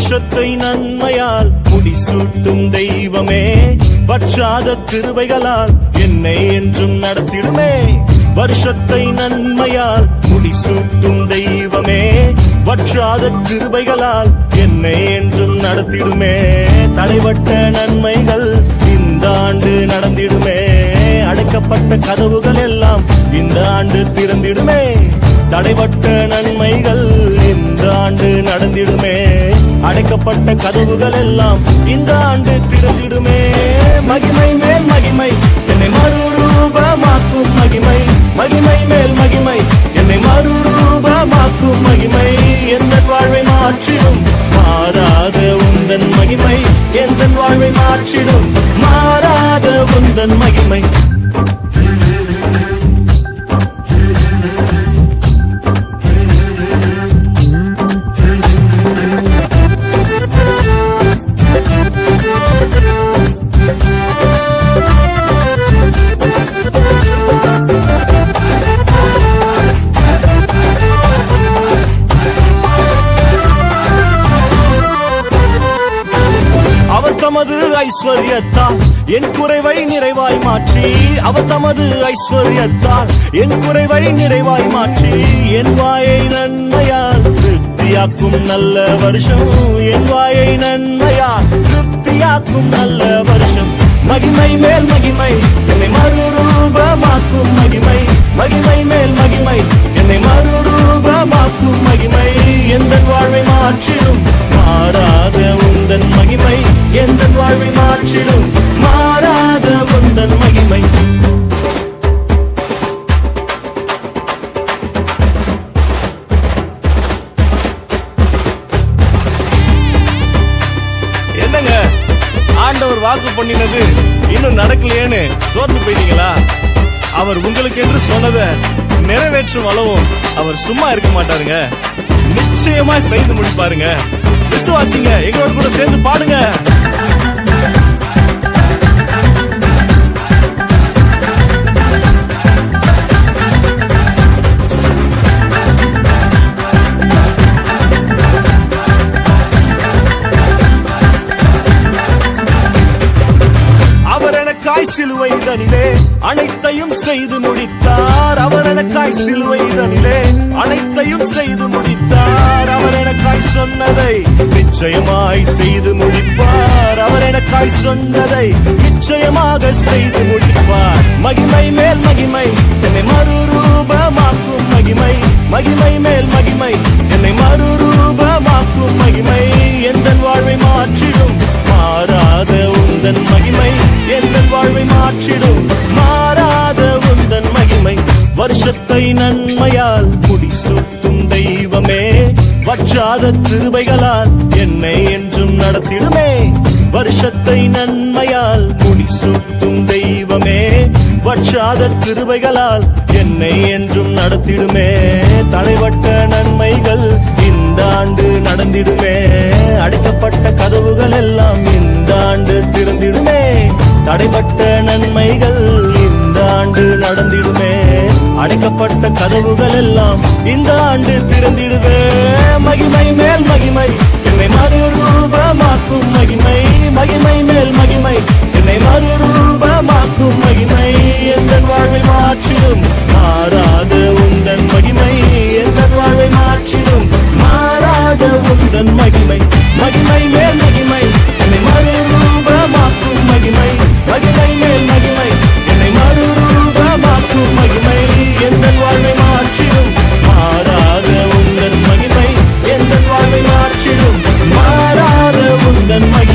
வருஷத்தை நன்மையால் முடிசூட்டும் தெய்வமே, வற்றாத கிருபைகளால் என்னை என்றும் நடத்திடுமே. வருஷத்தை நன்மையால் முடிசூட்டும் தெய்வமே, வற்றாத கிருபைகளால் என்னை என்றும் நடத்திடுமே. தடைபட்ட நன்மைகள் இந்த ஆண்டு நடந்திடுமே, அடைக்கப்பட்ட கதவுகள் எல்லாம் இந்த ஆண்டு திறந்திடுமே. தடைபட்ட நன்மைகள் இந்த ஆண்டு நடந்திடுமே, அடைக்கப்பட்ட கதவுகள் எல்லாம் இந்த ஆண்டு திறந்திடுமே. மகிமை மேல் மகிமை என்னை மறுரூபமாக்கும் மகிமை, மகிமை மேல் மகிமை என்னை மறுரூபமாக்கும் மகிமை. எந்த வாழ்வை மாற்றிடும் மாறாத உந்தன் மகிமை, எந்த வாழ்வை மாற்றிடும் மாறாத உந்தன் மகிமை. தமது ஐஸ்வர்யத்தால் என் குறைவை நிறைவாய் மாற்றி, அவர் தமது ஐஸ்வர்யத்தால் என் குறைவை நிறைவாய் மாற்றி, என் வாயை நன்மையால் திருப்தியாக்கும் நல்ல வருஷம், என் வாயை நன்மையால் திருப்தியாக்கும் நல்ல வருஷம். மகிமை மேல் மகிமை என்னை மறுரூபமாக்கும் மகிமை, மகிமை மேல் மகிமை என்னை மறுரூபமாக்கும் மகிமை. எந்த வாழ்வை மாற்றிடும் மாறாத உந்தன் மகிமை, எந்த வாழ்வை மாற்றிடும் மாறாத உந்தன் மகிமை. என்னங்க ஆண்டவர் வாக்கு பண்ணினது இன்னும் நடக்கலையேன்னு சோர்ந்து போயிட்டீங்களா? அவர் உங்களுக்கு என்று சொன்னதை நிறைவேற்றும் அளவும் அவர் சும்மா இருக்க மாட்டாருங்க, நிச்சயமா செய்து முடிப்பாருங்க. விசுவாசிங்க, எங்களோட கூட சேர்ந்து பாடுங்க. சிலுவை தனிலே அனைத்தையும் செய்து முடித்தார், அவர் எனக்காய் சிலுவை தனிலே அனைத்தையும் செய்து முடித்தார். அவர் எனக்காய் சொன்னதை நிச்சயமாய் செய்து முடிப்பார், அவர் எனக்காய் சொன்னதை நிச்சயமாக செய்து முடிப்பார். மகிமை மேல் மகிமை என்னை மறுரூபமாக்கும் மகிமை, மகிமை மேல் மகிமை என்னை மறுரூபமாக்கும் மகிமை. எந்த வாழ்வை மாற்றிடும் மாறாத உந்தன் மகிமை, எந்த வாழ்வை மாற்றிடும் மாறாத உந்தன் மகிமை. வருஷத்தை நன்மையால் முடிசூட்டும் தெய்வமே, வற்றாத கிருபைகளால் என்னை என்றும் நடத்திடுமே. வருஷத்தை நன்மையால் முடிசூட்டும் தெய்வமே, வற்றாத கிருபைகளால் என்னை என்றும் நடத்திடுமே. தடைபட்ட நன்மைகள் இந்த ஆண்டு நடந்திடுமே, அடைக்கப்பட்ட கதவுகள் எல்லாம் இந்த ஆண்டு திறந்திடுமே. தடைபட்ட நன்மைகள் இந்த ஆண்டு நடந்திடுமே, அடைக்கப்பட்ட கதவுகள் எல்லாம் இந்த ஆண்டு திறந்திடுவே. மகிமை மேல் மகிமை என்னை மறுரூபமாக்கும் மகிமை, மகிமை மேல் மகிமை என்னை மறுரூபமாக்கும் மகிமை. எந்த வாழ்வை மாற்றிடும் மாறாத உந்தன் மகிமை, எந்த வாழ்வை மாற்றிடும் மாறாத உந்தன் மகிமை. மகிமை மேல் மகிமை என்னை மறுரூபமாக்கும் மகிமை, மகிமை மேல் மகிமை என்னை மறுரூபமாக்கும் மகிமை. எந்த வாழ்வை மாற்றிடும் மாறாத உந்தன் மகிமை, எந்த வாழ்வை மாற்றிடும் மாறாத உந்தன் மகிமை.